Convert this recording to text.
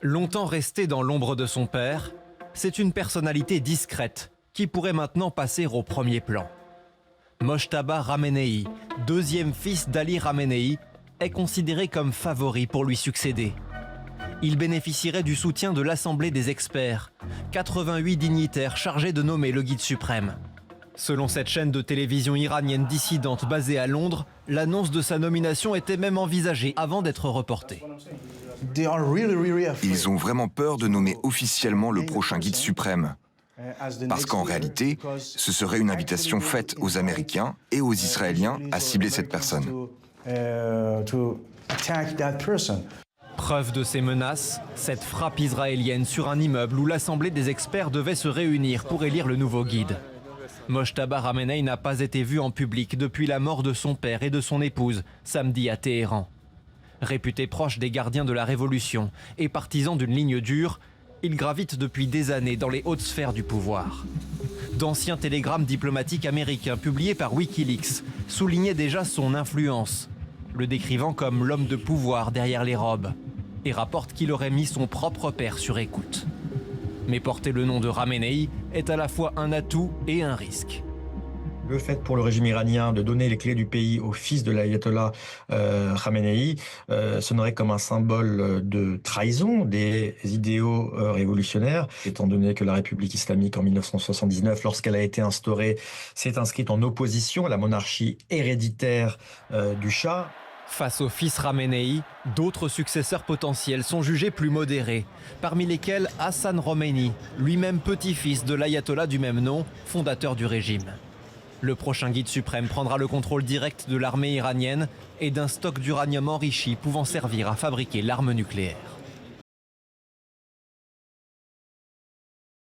Longtemps resté dans l'ombre de son père, c'est une personnalité discrète qui pourrait maintenant passer au premier plan. Mojtaba Ramenei, deuxième fils d'Ali Ramenei, est considéré comme favori pour lui succéder. Il bénéficierait du soutien de l'Assemblée des experts, 88 dignitaires chargés de nommer le guide suprême. Selon cette chaîne de télévision iranienne dissidente basée à Londres, l'annonce de sa nomination était même envisagée avant d'être reportée. Ils ont vraiment peur de nommer officiellement le prochain guide suprême. Parce qu'en réalité, ce serait une invitation faite aux Américains et aux Israéliens à cibler cette personne. Preuve de ces menaces, cette frappe israélienne sur un immeuble où l'Assemblée des experts devait se réunir pour élire le nouveau guide. Mojtaba Ramenei n'a pas été vu en public depuis la mort de son père et de son épouse, samedi à Téhéran. Réputé proche des gardiens de la Révolution et partisan d'une ligne dure, il gravite depuis des années dans les hautes sphères du pouvoir. D'anciens télégrammes diplomatiques américains publiés par Wikileaks soulignaient déjà son influence, le décrivant comme l'homme de pouvoir derrière les robes, et rapportent qu'il aurait mis son propre père sur écoute. Mais porter le nom de Ramenei est à la fois un atout et un risque. Le fait pour le régime iranien de donner les clés du pays au fils de l'ayatollah Khamenei sonnerait comme un symbole de trahison des idéaux révolutionnaires, étant donné que la République islamique en 1979, lorsqu'elle a été instaurée, s'est inscrite en opposition à la monarchie héréditaire du Shah. Face au fils Ramenei, d'autres successeurs potentiels sont jugés plus modérés, parmi lesquels Hassan Romeini, lui-même petit-fils de l'ayatollah du même nom, fondateur du régime. Le prochain guide suprême prendra le contrôle direct de l'armée iranienne et d'un stock d'uranium enrichi pouvant servir à fabriquer l'arme nucléaire.